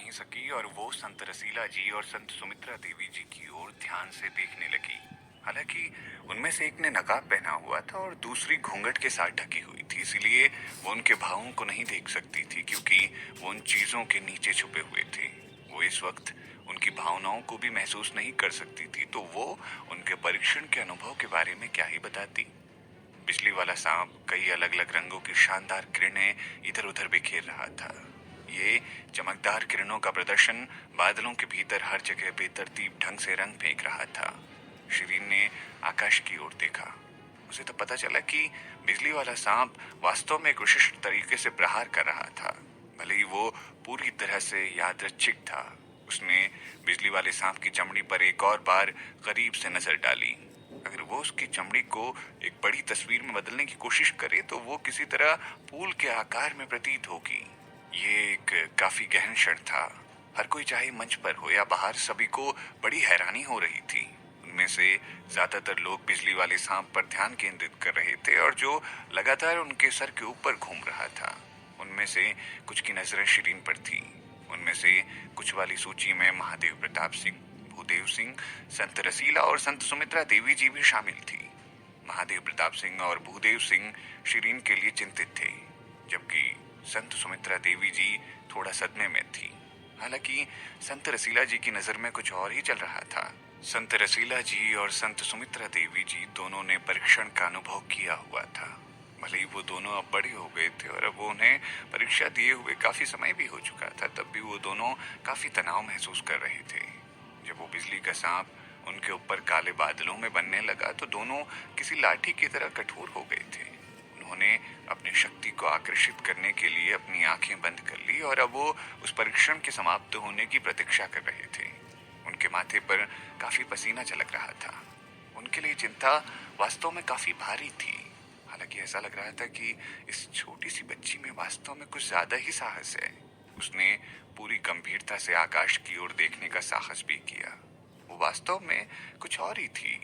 नहीं सकी और वो संत रसीला जी और संत सुमित्रा देवी जी की ओर ध्यान से देखने लगी। हालांकि उनमें से एक ने नकाब पहना हुआ था और दूसरी घूंघट के साथ ढकी हुई थी, इसलिए वो उनके भावों को नहीं देख सकती थी क्योंकि वो उन चीजों के नीचे छुपे हुए थे। वो इस वक्त उनकी भावनाओं को भी महसूस नहीं कर सकती थी, तो वो उनके परीक्षण के अनुभव के बारे में क्या ही बताती। बिजली वाला सांप कई अलग अलग रंगों की शानदार किरणें इधर उधर बिखेर रहा था। ये चमकदार किरणों का प्रदर्शन बादलों के भीतर हर जगह बेतरतीब ढंग से रंग फेंक रहा था। शिरीन ने आकाश की ओर देखा। उसे तो पता चला कि बिजली वाला सांप वास्तव में एक विशिष्ट तरीके से प्रहार कर रहा था, भले ही वो पूरी तरह से यादृच्छिक था। उसने बिजली वाले सांप की चमड़ी पर एक और बार करीब से नजर डाली। अगर वो उसकी चमड़ी को एक बड़ी तस्वीर में बदलने की कोशिश करे तो वो किसी तरह फूल के आकार में प्रतीत होगी। ये एक काफी गहन क्षण था। हर कोई चाहे मंच पर हो या बाहर, सभी को बड़ी हैरानी हो रही थी। उनमें से ज्यादातर लोग बिजली वाले सांप पर ध्यान केंद्रित कर रहे थे और जो लगातार उनके सर के ऊपर घूम रहा था। उनमें से कुछ की नजरें शिरीन पर थी। उनमें से कुछ वाली सूची में महादेव प्रताप सिंह, भूदेव सिंह, संत रसीला और संत सुमित्रा देवी जी भी शामिल थी। महादेव प्रताप सिंह और भूदेव सिंह शिरीन के लिए चिंतित थे, जबकि संत सुमित्रा देवी जी थोड़ा सदमे में थी। हालांकि संत रसीला जी की नजर में कुछ और ही चल रहा था। संत रसीला जी और संत सुमित्रा देवी जी दोनों ने परीक्षण का अनुभव किया हुआ था। भले ही वो दोनों अब बड़े हो गए थे और अब वो उन्हें परीक्षा दिए हुए काफी समय भी हो चुका था, तब भी वो दोनों काफी तनाव महसूस कर रहे थे। जब वो बिजली का सांप उनके ऊपर काले बादलों में बनने लगा तो दोनों किसी लाठी की तरह कठोर हो गए थे। उन्होंने अपनी शक्ति को आकर्षित करने के लिए अपनी आंखें बंद कर ली और अब वो उस परीक्षण के समाप्त होने की प्रतीक्षा कर रहे थे। उनके माथे पर काफी पसीना छलक रहा था। उनके लिए चिंता वास्तव में काफी भारी थी। हालांकि ऐसा लग रहा था कि इस छोटी सी बच्ची में वास्तव में कुछ ज्यादा ही साहस है। उसने पूरी गंभीरता से आकाश की ओर देखने का साहस भी किया। वो वास्तव में कुछ और ही थी।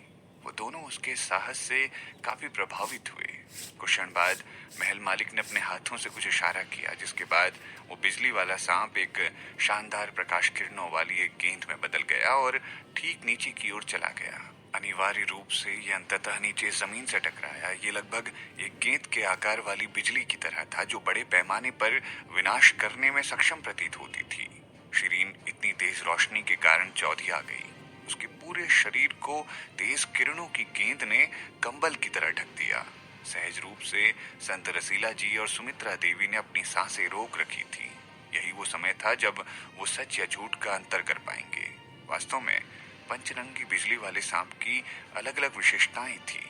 वो दोनों उसके साहस से काफी प्रभावित हुए। कुछ क्षण बाद महल मालिक ने अपने हाथों से कुछ इशारा किया, जिसके बाद वो बिजली वाला सांप एक शानदार प्रकाश किरणों वाली एक गेंद में बदल गया और ठीक नीचे की ओर चला गया। अनिवार्य रूप से ये अंततः नीचे जमीन से टकराया। ये लगभग एक गेंद के आकार वाली बिजली की तरह था जो बड़े पैमाने पर विनाश करने में सक्षम प्रतीत होती थी। शिरीन इतनी तेज रोशनी के कारण चौंधी आ गई। उसके पूरे शरीर को तेज किरणों की गेंद ने कंबल की तरह ढक दिया। सहज रूप से संत रसीला जी और सुमित्रा देवी ने अपनी सांसें रोक रखी थी। यही वो समय था जब वो सच या झूठ का अंतर कर पाएंगे। वास्तव में पंचरंगी बिजली वाले सांप की अलग अलग विशेषताएं थी।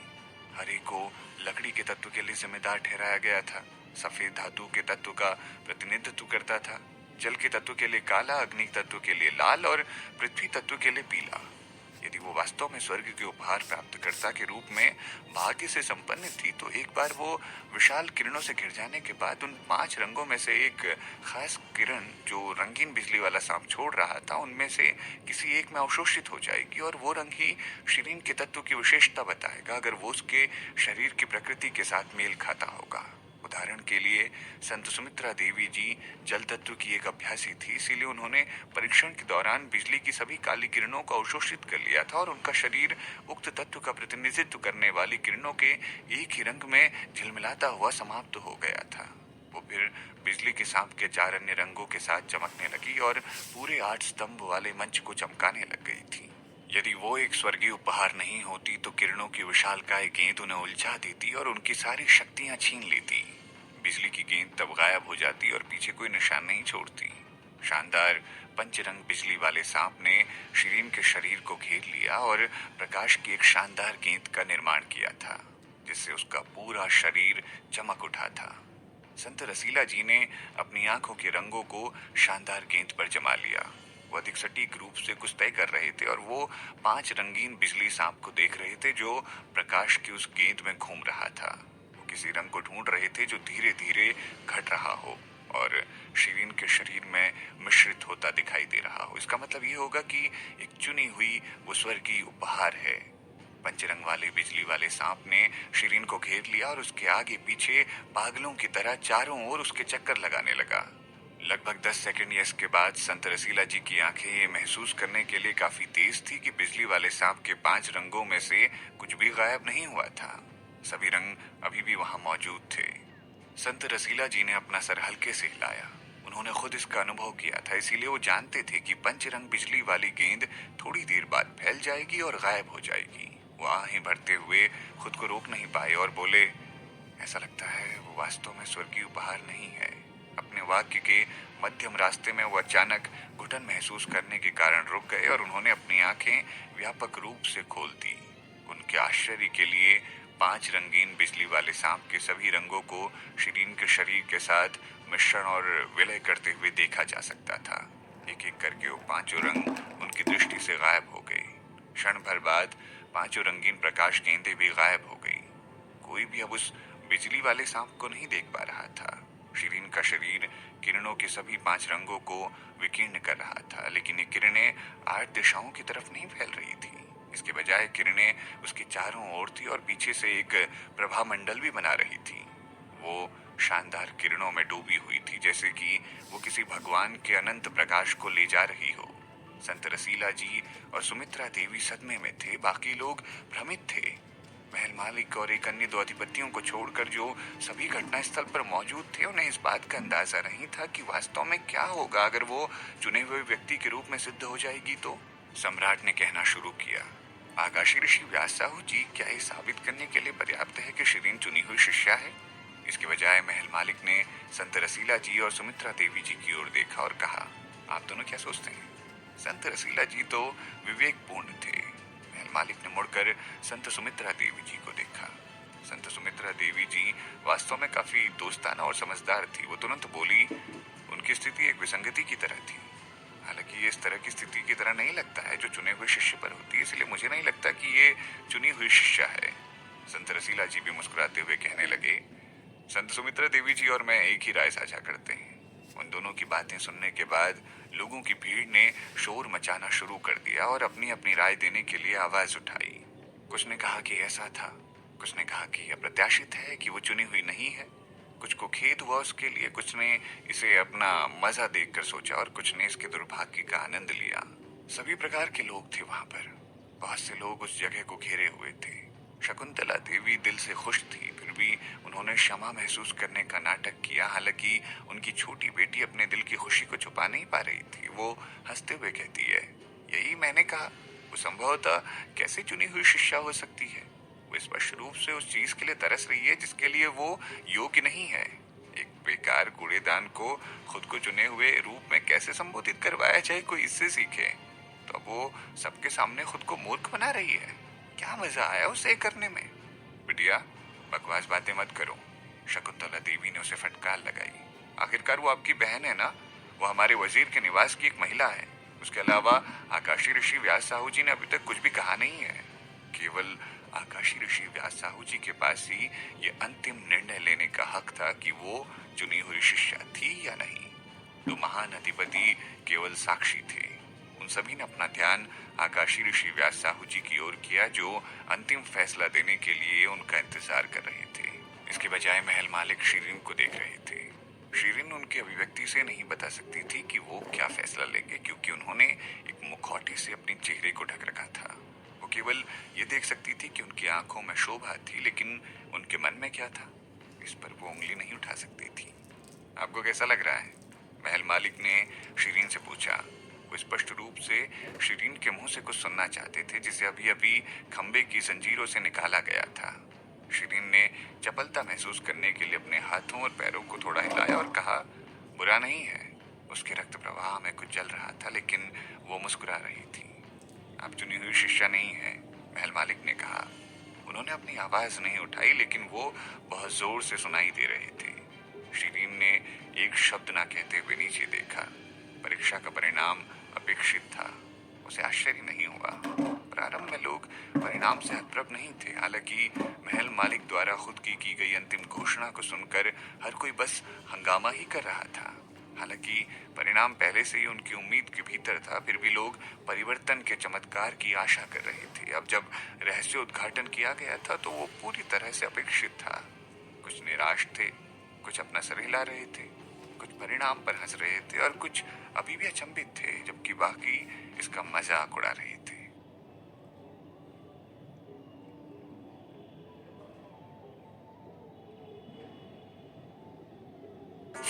हर एक को लकड़ी के तत्व के लिए जिम्मेदार ठहराया गया था। सफेद धातु के तत्व का प्रतिनिधित्व करता था, जल के तत्व के लिए काला, अग्नि तत्व के लिए लाल और पृथ्वी तत्व के लिए पीला। यदि वो वास्तव में स्वर्ग के उपहार प्राप्तकर्ता के रूप में भाग्य से संपन्न थी तो एक बार वो विशाल किरणों से घिर जाने के बाद उन 5 रंगों में से एक खास किरण जो रंगीन बिजली वाला सांप छोड़ रहा था, उनमें से किसी एक में अवशोषित हो जाएगी और वो रंग ही शिरीन के तत्व की विशेषता बताएगा, अगर वो उसके शरीर की प्रकृति के साथ मेल खाता होगा। उदाहरण के लिए संत सुमित्रा देवी जी जल तत्व की एक अभ्यासी थी, इसीलिए उन्होंने परीक्षण के दौरान बिजली की सभी काली किरणों को अवशोषित कर लिया था और उनका शरीर उक्त तत्व का प्रतिनिधित्व करने वाली किरणों के एक ही रंग में झिलमिलाता हुआ समाप्त हो गया था। वो फिर बिजली के सांप के 4 अन्य रंगों के साथ चमकने लगी और पूरे 8 स्तंभ वाले मंच को चमकाने लग गई थी। यदि वो एक स्वर्गीय उपहार नहीं होती तो किरणों की विशालकाय गेंद उन्हें उलझा देती और उनकी सारी शक्तियां छीन लेती। बिजली की गेंद तब गायब हो जाती और पीछे कोई निशान नहीं छोड़ती। शानदार पंचरंग बिजली वाले सांप ने शिरीन के शरीर को घेर लिया और प्रकाश की एक शानदार गेंद का निर्माण किया था, जिससे उसका पूरा शरीर चमक उठा था। संत रसीला जी ने अपनी आंखों के रंगों को शानदार गेंद पर जमा लिया। वो अधिक सटीक रूप से कुछ तय कर रहे थे और वो 5 रंगीन बिजली सांप को देख रहे थे जो प्रकाश की उस गेंद में घूम रहा था। वो किसी रंग को ढूंढ रहे थे जो धीरे धीरे घट रहा हो और शिरीन के शरीर में मिश्रित होता दिखाई दे रहा हो। इसका मतलब ये होगा कि एक चुनी हुई वो स्वर्गीय उपहार है। पंचरंग वाले बिजली वाले सांप ने शिरीन को घेर लिया और उसके आगे पीछे पागलों की तरह चारों ओर उसके चक्कर लगाने लगा। लगभग 10 सेकंड या इसके बाद संत रसीला जी की आंखें ये महसूस करने के लिए काफी तेज थी कि बिजली वाले सांप के 5 रंगों में से कुछ भी गायब नहीं हुआ था। सभी रंग अभी भी वहां मौजूद थे। संत रसीला जी ने अपना सर हल्के से हिलाया। उन्होंने खुद इसका अनुभव किया था, इसीलिए वो जानते थे कि पंचरंग बिजली वाली गेंद थोड़ी देर बाद फैल जाएगी और गायब हो जाएगी। वो आहें भरते हुए खुद को रोक नहीं पाए और बोले, ऐसा लगता है वो वास्तव में स्वर्गीय उपहार नहीं है। अपने वाक्य के मध्यम रास्ते में वो अचानक घुटन महसूस करने के कारण रुक गए और उन्होंने अपनी आंखें व्यापक रूप से खोल दी। उनके आश्चर्य के लिए 5 रंगीन बिजली वाले सांप के सभी रंगों को शिरीन के शरीर के साथ मिश्रण और विलय करते हुए देखा जा सकता था। एक एक करके वो 5 रंग उनकी दृष्टि से गायब हो गए। क्षण भर बाद 5 रंगीन प्रकाश गेंदें भी गायब हो गई। कोई भी अब उस बिजली वाले सांप को नहीं देख पा रहा था। शिरीन का शरीर किरणों के सभी 5 रंगों को विकीर्ण कर रहा था, लेकिन ये किरणें 8 दिशाओं की तरफ नहीं फैल रही थी। इसके बजाय किरणें उसके चारों ओर थी और पीछे से एक प्रभा मंडल भी बना रही थी। वो शानदार किरणों में डूबी हुई थी, जैसे कि वो किसी भगवान के अनंत प्रकाश को ले जा रही हो। संत रसीला जी और सुमित्रा देवी सदमे में थे, बाकी लोग भ्रमित थे। महल मालिक और एक अन्य 2 अधिपतियों को छोड़कर जो सभी घटनास्थल पर मौजूद थे, उन्हें इस बात का अंदाजा नहीं था कि वास्तव में क्या होगा अगर वो चुने हुए व्यक्ति के रूप में सिद्ध हो जाएगी तो। सम्राट ने कहना शुरू किया, आकाशी ऋषि व्यास साहू जी, क्या ये साबित करने के लिए पर्याप्त है कि शिरीन चुनी हुई शिष्या है? इसके बजाय महल मालिक ने संत रसीला जी और सुमित्रा देवी जी की ओर देखा और कहा, आप दोनों क्या सोचते हैं? संत रसीला जी तो विवेकपूर्ण थे। महल मालिक ने मुड़कर संत सुमित्रा देवी जी को देखा। संत सुमित्रा देवी जी वास्तव में काफी दोस्ताना और समझदार थी। वो तुरंत बोली, उनकी स्थिति एक विसंगति की तरह थी। हालांकि ये इस तरह की स्थिति की तरह नहीं लगता है जो चुने हुए शिष्य पर होती है, इसलिए मुझे नहीं लगता कि ये चुनी हुई शिष्या है। संत रसीला जी भी मुस्कुराते हुए कहने लगे, संत सुमित्रा देवी जी और मैं एक ही राय साझा करते हैं। उन दोनों की बातें सुनने के बाद लोगों की भीड़ ने शोर मचाना शुरू कर दिया और अपनी अपनी राय देने के लिए आवाज उठाई। कुछ ने कहा कि ऐसा था, कुछ ने कहा कि अप्रत्याशित है कि वो चुनी हुई नहीं है, कुछ को खेद हुआ उसके लिए, कुछ ने इसे अपना मजा देखकर सोचा और कुछ ने इसके दुर्भाग्य का आनंद लिया। सभी प्रकार के लोग थे वहां पर। बहुत से लोग उस जगह को घेरे हुए थे। शकुंतला देवी दिल से खुश थी, फिर भी उन्होंने क्षमा महसूस करने का नाटक किया। हालांकि उनकी छोटी बेटी अपने दिल की खुशी को छुपा नहीं पा रही थी। वो हंसते हुए कहती है, यही मैंने कहा, वो संभवतः कैसे चुनी हुई शिष्या हो सकती है? वो स्पष्ट रूप से उस चीज के लिए तरस रही है जिसके लिए वो योग्य नहीं है। एक बेकार कूड़ेदान को खुद को चुने हुए रूप में कैसे संबोधित करवाया जाए, कोई इससे सीखे। तो वो सबके सामने खुद को मूर्ख बना रही है। क्या मजा आया उसे करने में? बिटिया, बकवास बातें मत करो। शकुंतला देवी ने उसे फटकार लगाई। आखिरकार वो आपकी बहन है ना? वो हमारे वजीर के निवास की एक महिला है। उसके अलावा आकाशी ऋषि व्यास साहू जी ने अभी तक कुछ भी कहा नहीं है। केवल आकाशी ऋषि व्यास साहू जी के पास ही ये अंतिम निर्णय लेने का हक था कि वो चुनी हुई शिष्या थी या नहीं। तो महान अधिपति केवल साक्षी थे। उन सभी ने अपना ध्यान आकाशी ऋषि व्यास साहू जी की ओर किया, जो अंतिम फैसला देने के लिए उनका इंतजार कर रहे थे। इसके बजाय महल मालिक शिरीन को देख रहे थे। शिरीन उनकी अभिव्यक्ति से नहीं बता सकती थी कि वो क्या फैसला लेंगे, क्योंकि उन्होंने एक मुखौटे से अपने चेहरे को ढक रखा था। वो केवल ये देख सकती थी कि उनकी आंखों में शोभा थी, लेकिन उनके मन में क्या था, इस पर वो उंगली नहीं उठा सकती थी। आपको कैसा लग रहा है? महल मालिक ने शिरीन से पूछा। वो स्पष्ट रूप से शिरीन के मुंह से कुछ सुनना चाहते थे, जिसे अभी अभी खंबे की जंजीरों से निकाला गया था। शिरीन ने चपलता महसूस करने के लिए अपने हाथों और पैरों को थोड़ा हिलाया और कहा, बुरा नहीं है। उसके रक्त प्रवाह में कुछ जल रहा था, लेकिन वो मुस्कुरा रही थी। आप चुनी हुई शिष्या नहीं है, महल मालिक ने कहा। उन्होंने अपनी आवाज नहीं उठाई, लेकिन वो बहुत जोर से सुनाई दे रहे थे। शिरीन ने एक शब्द ना कहते हुए नीचे देखा। परीक्षा का परिणाम अपेक्षित था। उसे आश्चर्य नहीं हुआ। प्रारंभ में लोग परिणाम से हतप्रभ नहीं थे। हालांकि महल मालिक द्वारा खुद की गई अंतिम घोषणा को सुनकर हर कोई बस हंगामा ही कर रहा था। हालांकि परिणाम पहले से ही उनकी उम्मीद के भीतर था, फिर भी लोग परिवर्तन के चमत्कार की आशा कर रहे थे। अब जब रहस्य उद्घाटन किया गया था तो वो पूरी तरह से अपेक्षित था। कुछ निराश थे, कुछ अपना सर हिला रहे थे, कुछ परिणाम पर हंस रहे थे और कुछ अभी भी अचंभित थे, जबकि बाकी इसका मजाक उड़ा रहे थे।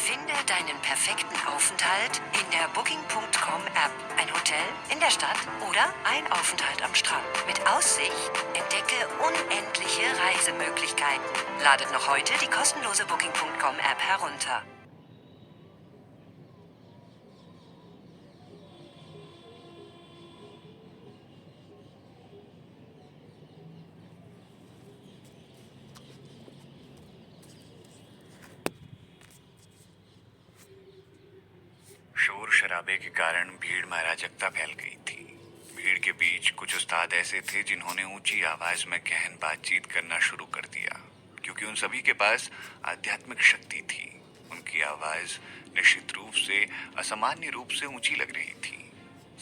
Finde deinen perfekten Aufenthalt in der Booking.com-App. Ein Hotel in der Stadt oder ein Aufenthalt am Strand. Mit Aussicht entdecke unendliche Reisemöglichkeiten. Ladet noch heute die kostenlose Booking.com-App herunter. शोर शराबे के कारण भीड़ में अराजकता फैल गई थी। भीड़ के बीच कुछ उस्ताद ऐसे थे जिन्होंने ऊंची आवाज में गहन बातचीत करना शुरू कर दिया, क्योंकि उन सभी के पास आध्यात्मिक शक्ति थी। उनकी आवाज निश्चित रूप से असामान्य रूप से ऊंची लग रही थी।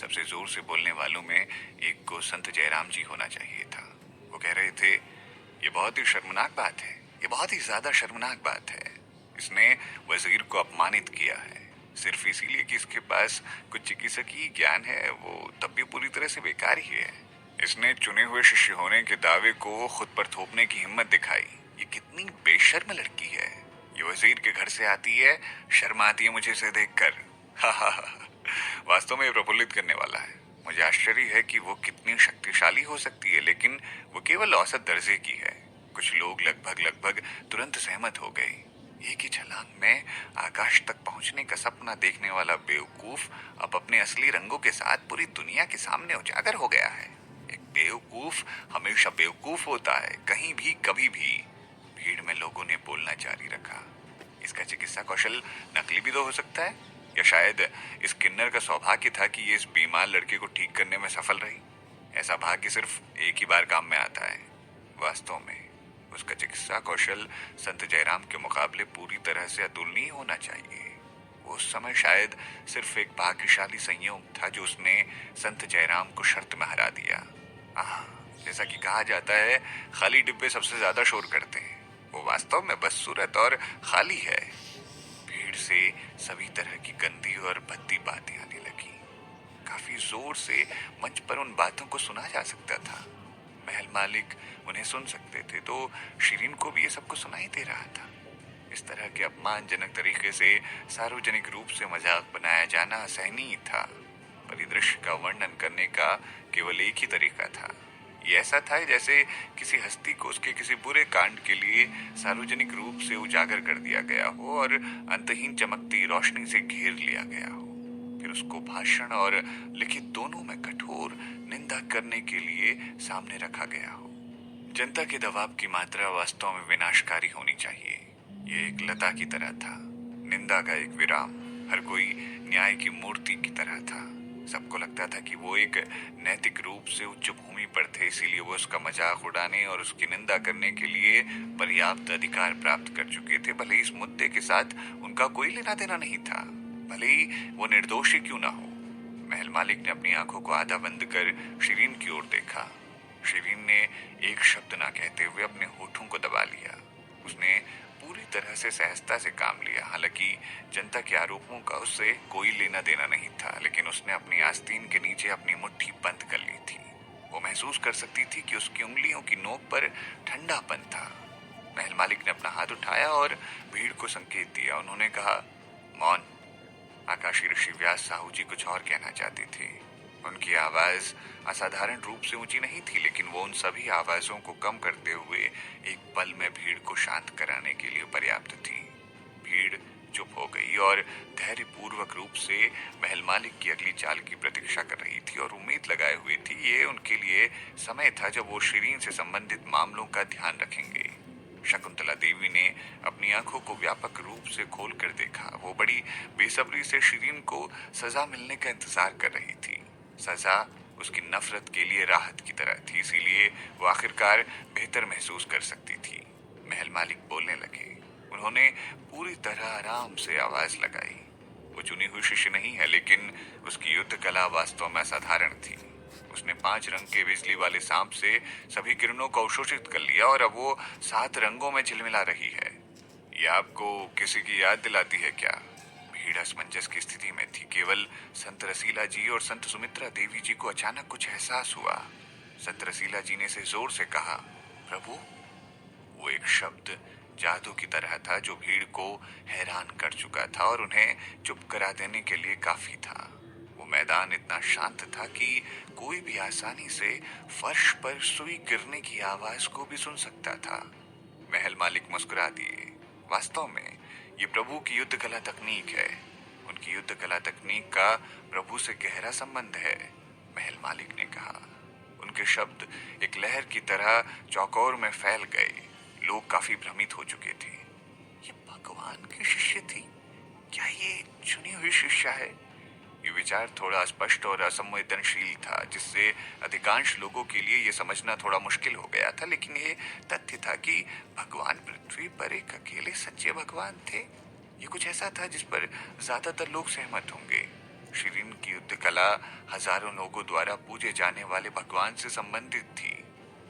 सबसे जोर से बोलने वालों में एक को संत जयराम जी होना चाहिए था। वो कह रहे थे, ये बहुत ही शर्मनाक बात है, ये बहुत ही ज्यादा शर्मनाक बात है। इसने वजीर को अपमानित किया है सिर्फ इसीलिए कि इसके पास कुछ चिकित्सकीय ज्ञान है, वो तब भी पूरी तरह से बेकार ही है। इसने चुने हुए शिष्य होने के दावे को खुद पर थोपने की हिम्मत दिखाई। ये कितनी बेशर्म लड़की है। ये वजीर के घर से आती है, शर्म आती है मुझे इसे देखकर। वास्तव में ये प्रफुल्लित करने वाला है। मुझे आश्चर्य है कि वो कितनी शक्तिशाली हो सकती है, लेकिन वो केवल औसत दर्जे की है। कुछ लोग लगभग तुरंत सहमत हो गए। एक ही छलांग में आकाश तक पहुंचने का सपना देखने वाला बेवकूफ अब अपने असली रंगों के साथ पूरी दुनिया के सामने उजागर हो गया है। एक बेवकूफ हमेशा बेवकूफ होता है, कहीं भी कभी भी। भीड़ में लोगों ने बोलना जारी रखा। इसका चिकित्सा कौशल नकली भी तो हो सकता है, या शायद इस किन्नर का सौभाग्य था कि ये इस बीमार लड़के को ठीक करने में सफल रही। ऐसा भाग्य सिर्फ एक ही बार काम में आता है। वास्तव में उसका चिकित्सा कौशल संत जयराम के मुकाबले पूरी तरह से अतुलनीय होना चाहिए। वो उस समय शायद सिर्फ एक भाग्यशाली संयोग था जो उसने संत जयराम को शर्त में हरा दिया। जैसा कि कहा जाता है, खाली डिब्बे सबसे ज्यादा शोर करते हैं। वो वास्तव में बदसूरत और खाली है। भीड़ से सभी तरह की गंदी और भद्दी बातें आने लगी। काफी जोर से मंच पर उन बातों को सुना जा सकता था। महल मालिक उन्हें सुन सकते थे, तो शिरीन को भी ये सब कुछ सुनाई दे रहा था। इस तरह के अपमानजनक तरीके से सार्वजनिक रूप से मजाक बनाया जाना असहनीय था। परिदृश्य का वर्णन करने का केवल एक ही तरीका था। ये ऐसा था जैसे किसी हस्ती को उसके किसी बुरे कांड के लिए सार्वजनिक रूप से उजागर कर दिया गया हो और अंतहीन चमकती रोशनी से घेर लिया गया हो। फिर उसको भाषण और लिखित दोनों में कठोर निंदा करने के लिए सामने रखा गया हो। जनता के दबाव की मात्रा वास्तव में विनाशकारी होनी चाहिए। ये एक लता की तरह था, निंदा का एक विराम। हर कोई न्याय की मूर्ति की तरह था। सबको लगता था कि वो एक नैतिक रूप से उच्च भूमि पर थे, इसीलिए वो उसका मजाक उड़ाने और उसकी निंदा करने के लिए पर्याप्त अधिकार प्राप्त कर चुके थे। भले ही इस मुद्दे के साथ उनका कोई लेना देना नहीं था, भले ही वो निर्दोष ही क्यों ना हो। महल मालिक ने अपनी आंखों को आधा बंद कर शिरीन की ओर देखा। शिरीन ने एक शब्द ना कहते हुए अपने होठों को दबा लिया। उसने पूरी तरह से सहजता से काम लिया। हालांकि जनता के आरोपों का उससे कोई लेना देना नहीं था, लेकिन उसने अपनी आस्तीन के नीचे अपनी मुट्ठी बंद कर ली थी। वो महसूस कर सकती थी कि उसकी उंगलियों की नोक पर ठंडापन था। महल मालिक ने अपना हाथ उठाया और भीड़ को संकेत दिया। उन्होंने कहा, मौन। आकाशी ऋषि व्यास साहू जी कुछ और कहना चाहते थे। उनकी आवाज असाधारण रूप से ऊंची नहीं थी, लेकिन वो उन सभी आवाजों को कम करते हुए एक पल में भीड़ को शांत कराने के लिए पर्याप्त थी। भीड़ चुप हो गई और धैर्यपूर्वक रूप से महल मालिक की अगली चाल की प्रतीक्षा कर रही थी और उम्मीद लगाए हुई थी ये उनके लिए समय था जब वो शिरीन से संबंधित मामलों का ध्यान रखेंगे। शकुंतला देवी ने अपनी आंखों को व्यापक रूप से खोल कर देखा। वो बड़ी बेसब्री से शिरीन को सजा मिलने का इंतजार कर रही थी। सजा उसकी नफरत के लिए राहत की तरह थी, इसीलिए वो आखिरकार बेहतर महसूस कर सकती थी। महल मालिक बोलने लगे। उन्होंने पूरी तरह आराम से आवाज लगाई। वो चुनी हुई शिष्य नहीं है, लेकिन उसकी युद्ध कला वास्तव में असाधारण थी। उसने 5 रंग के बिजली वाले सांप से सभी किरणों को अवशोषित कर लिया और अब वो 7 रंगों में झिलमिला रही है। ये आपको किसी की याद दिलाती है क्या? भीड़ असमंजस की स्थिति में थी। केवल संत रसीला जी और संत सुमित्रा देवी जी को अचानक कुछ एहसास हुआ। संत रसीला जी ने से जोर से कहा, प्रभु। वो एक शब्द जादू की तरह था जो भीड़ को हैरान कर चुका था और उन्हें चुप करा देने के लिए काफी था। वो मैदान इतना शांत था कि कोई भी आसानी से फर्श पर सुई गिरने की आवाज को भी सुन सकता था। महल मालिक मुस्कुरा दिए। वास्तव में ये प्रभु की युद्ध कला तकनीक है। उनकी युद्ध कला तकनीक का प्रभु से गहरा संबंध है, महल मालिक ने कहा। उनके शब्द एक लहर की तरह चौकोर में फैल गए। लोग काफी भ्रमित हो चुके थे। ये भगवान की शिष्य थी? क्या ये चुनी हुई शिष्य है? ये विचार थोड़ा अस्पष्ट और असंवेदनशील था, जिससे अधिकांश लोगों के लिए ये समझना थोड़ा मुश्किल हो गया था। लेकिन ये तथ्य था कि भगवान पृथ्वी पर एक अकेले सच्चे भगवान थे। ये कुछ ऐसा था जिस पर ज्यादातर लोग सहमत होंगे। शिरीन की युद्ध कला हजारों लोगों द्वारा पूजे जाने वाले भगवान से संबंधित थी।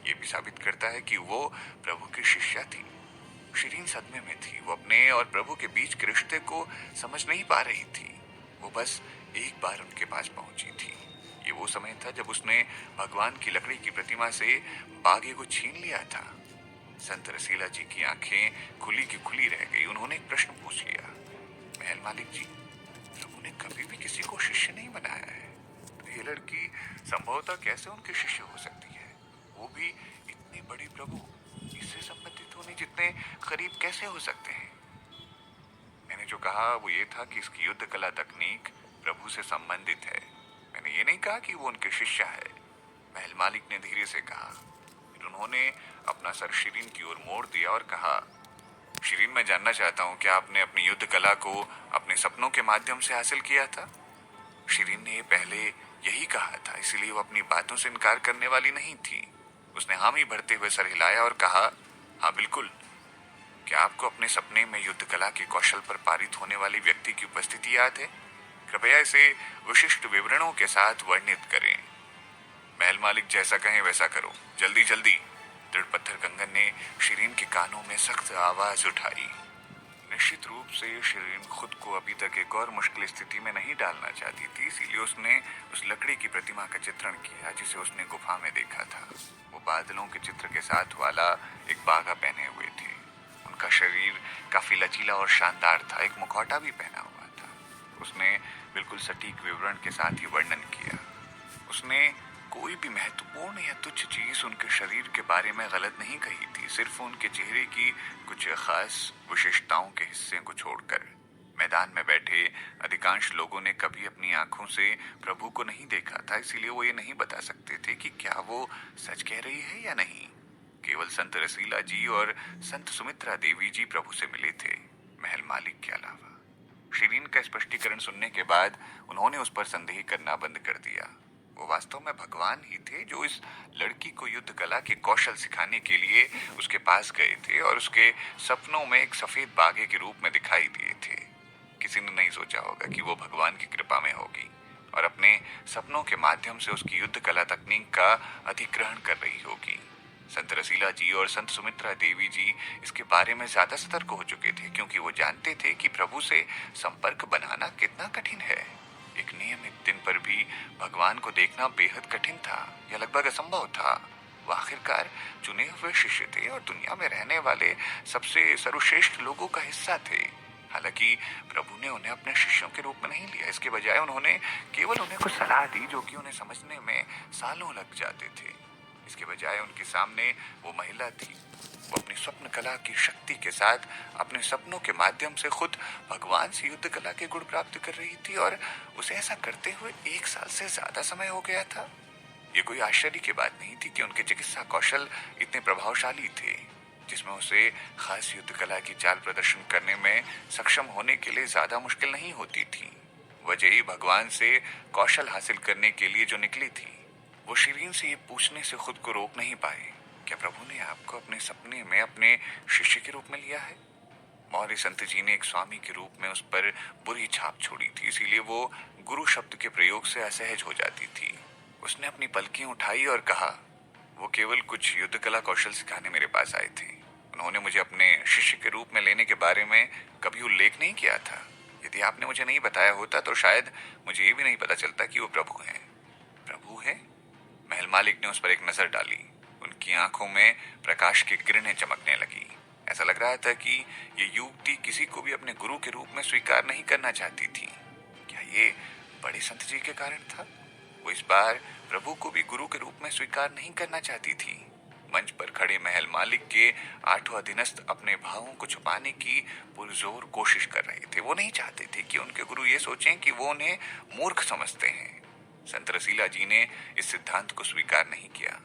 ये भी साबित करता है कि वो प्रभु की शिष्या थी। शिरीन सदमे में थी। वो अपने और प्रभु के बीच के रिश्ते को समझ नहीं पा रही थी। वो बस एक बार उनके पास पहुंची थी। ये वो समय था जब उसने भगवान की लकड़ी की प्रतिमा से बागे को छीन लिया था। संत रसीला जी की आंखें खुली की खुली रह गई। उन्होंने एक प्रश्न पूछ लिया, महल मालिक जी, प्रभु ने कभी भी किसी को शिष्य नहीं बनाया है, तो ये लड़की संभवतः कैसे उनके शिष्य हो सकती है? वो भी इतने बड़े प्रभु, इससे संबंधित होने जितने करीब कैसे हो सकते हैं? मैंने जो कहा वो ये था कि इसकी युद्ध कला तकनीक प्रभु से संबंधित है। मैंने ये नहीं कहा कि वो उनके शिष्य है, महल मालिक ने धीरे से कहा। फिर उन्होंने अपना सर शिरीन की ओर मोड़ दिया और कहा, शिरीन, मैं जानना चाहता हूँ, क्या आपने अपनी युद्ध कला को अपने सपनों के माध्यम से हासिल किया था? शिरीन ने पहले यही कहा था, इसलिए वो अपनी बातों से इनकार करने वाली नहीं थी। उसने हामी भरते हुए सर हिलाया और कहा, हाँ बिल्कुल। क्या आपको अपने सपने में युद्ध कला के कौशल पर पारित होने वाले व्यक्ति की उपस्थिति याद है? कृपया इसे विशिष्ट विवरणों के साथ वर्णित करें। महल मालिक, जैसा कहें वैसा करो, जल्दी जल्दी। दृढ़ पत्थर कंगन ने शिरीन के कानों में सख्त आवाज उठाई। निश्चित रूप से शिरीन खुद को अभी तक एक और मुश्किल स्थिति में नहीं डालना चाहती थी, इसीलिए उसने उस लकड़ी की प्रतिमा का चित्रण किया जिसे उसने गुफा में देखा था। वो बादलों के चित्र के साथ वाला एक बागा पहने हुए थे। उनका शरीर काफी लचीला और शानदार था। एक मुखौटा भी पहना हुआ था। उसने बिल्कुल सटीक विवरण के साथ ही वर्णन किया। उसने कोई भी महत्वपूर्ण या तुच्छ चीज उनके शरीर के बारे में गलत नहीं कही थी, सिर्फ उनके चेहरे की कुछ खास विशेषताओं के हिस्से को छोड़कर। मैदान में बैठे अधिकांश लोगों ने कभी अपनी आंखों से प्रभु को नहीं देखा था, इसीलिए वो ये नहीं बता सकते थे कि क्या वो सच कह रही है या नहीं। केवल संत रसीला जी और संत सुमित्रा देवी जी प्रभु से मिले थे, महल मालिक के अलावा। शिरीन का स्पष्टीकरण सुनने के बाद उन्होंने उस पर संदेह करना बंद कर दिया। वो वास्तव में भगवान ही थे जो इस लड़की को युद्ध कला के कौशल सिखाने के लिए उसके पास गए थे और उसके सपनों में एक सफेद बागे के रूप में दिखाई दिए थे। किसी ने नहीं सोचा होगा कि वो भगवान की कृपा में होगी और अपने सपनों के माध्यम से उसकी युद्ध कला तकनीक का अधिग्रहण कर रही होगी। संत रसीला जी और संत सुमित्रा देवी जी इसके बारे में ज्यादा सतर्क हो चुके थे, क्योंकि वो जानते थे कि प्रभु से संपर्क बनाना कितना कठिन है। एक नियमित दिन पर भी भगवान को देखना बेहद कठिन था या लगभग असंभव था। वो आखिरकार चुने हुए शिष्य थे और दुनिया में रहने वाले सबसे सर्वश्रेष्ठ लोगों का हिस्सा थे। हालांकि प्रभु ने उन्हें अपने शिष्यों के रूप में नहीं लिया। इसके बजाय उन्होंने केवल उन्हें कुछ सलाह दी जो कि उन्हें समझने में सालों लग जाते थे। इसके बजाय उनके सामने वो महिला थी। वो अपनी स्वप्न कला की शक्ति के साथ अपने सपनों के माध्यम से खुद भगवान से युद्ध कला के गुण प्राप्त कर रही थी और उसे ऐसा करते हुए 1 साल से ज्यादा समय हो गया था। ये कोई आश्चर्य की बात नहीं थी कि उनके चिकित्सा कौशल इतने प्रभावशाली थे, जिसमें उसे खास युद्ध कला की चाल प्रदर्शन करने में सक्षम होने के लिए ज्यादा मुश्किल नहीं होती थी। वजह ही भगवान से कौशल हासिल करने के लिए जो निकली थी। वो शिरीन से ये पूछने से खुद को रोक नहीं पाए, क्या प्रभु ने आपको अपने सपने में अपने शिष्य के रूप में लिया है? मौर्य संत जी ने एक स्वामी के रूप में उस पर बुरी छाप छोड़ी थी, इसीलिए वो गुरु शब्द के प्रयोग से असहज हो जाती थी। उसने अपनी पलकें उठाई और कहा, वो केवल कुछ युद्ध कला कौशल सिखाने मेरे पास आए थे। उन्होंने मुझे अपने शिष्य के रूप में लेने के बारे में कभी उल्लेख नहीं किया था। यदि आपने मुझे नहीं बताया होता तो शायद मुझे ये भी नहीं पता चलता कि वो प्रभु हैं। प्रभु है? महल मालिक ने उस पर एक नजर डाली। उनकी आंखों में प्रकाश की किरणें चमकने लगी। ऐसा लग रहा था कि ये युवती किसी को भी अपने गुरु के रूप में स्वीकार नहीं करना चाहती थी। क्या ये बड़े संत जी के कारण था? वो इस बार प्रभु को भी गुरु के रूप में स्वीकार नहीं करना चाहती थी। मंच पर खड़े महल मालिक के 8वां अधीनस्थ अपने भावों को छुपाने की पुरजोर कोशिश कर रहे थे। वो नहीं चाहते थे कि उनके गुरु ये सोचें कि वो उन्हें मूर्ख समझते हैं। संत रसीला जी ने इस सिद्धांत को स्वीकार नहीं किया।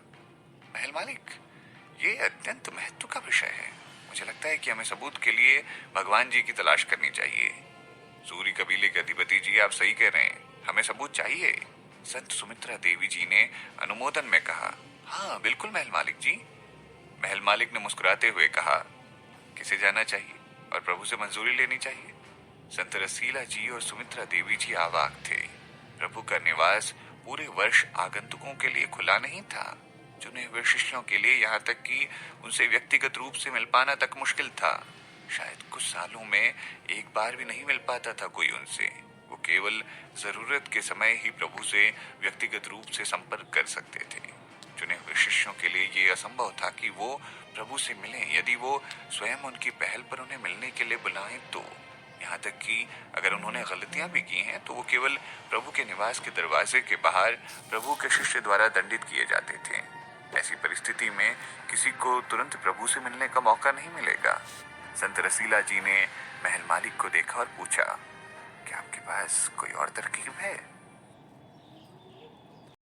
महल मालिक, ये अत्यंत महत्व का विषय है। मुझे लगता है कि हमें सबूत के लिए भगवान जी की तलाश करनी चाहिए। सूरी कबीले के अधिपति जी, आप सही कह रहे हैं, हमें सबूत चाहिए। संत सुमित्रा देवी जी ने अनुमोदन में कहा। हाँ बिल्कुल महल मालिक जी। महल मालिक ने मुस्कुराते हुए कहा, किसे जाना चाहिए और प्रभु से मंजूरी लेनी चाहिए। संत रसीला जी और सुमित्रा देवी जी अवाक थे। प्रभु का निवास पूरे वर्ष आगंतुकों के लिए खुला नहीं था। चुने हुए शिष्यों के लिए, यहाँ तक कि उनसे व्यक्तिगत रूप से मिल पाना तक मुश्किल था। शायद कुछ सालों में एक बार भी नहीं मिल पाता था कोई उनसे। वो केवल जरूरत के समय ही प्रभु से व्यक्तिगत रूप से संपर्क कर सकते थे। चुने हुए शिष्यों के लिए ये असंभव था कि वो प्रभु से मिलें। यदि वो स्वयं उनकी पहल पर उन्हें मिलने के लिए बुलाएं तो, यहाँ तक कि अगर उन्होंने गलतियां भी की हैं तो वो केवल प्रभु के निवास के दरवाजे के बाहर प्रभु के शिष्य द्वारा दंडित किए जाते थे। ऐसी परिस्थिति में किसी को तुरंत प्रभु से मिलने का मौका नहीं मिलेगा। संत रसीला जी ने महल मालिक को देखा और पूछा, क्या आपके पास कोई और तरकीब है?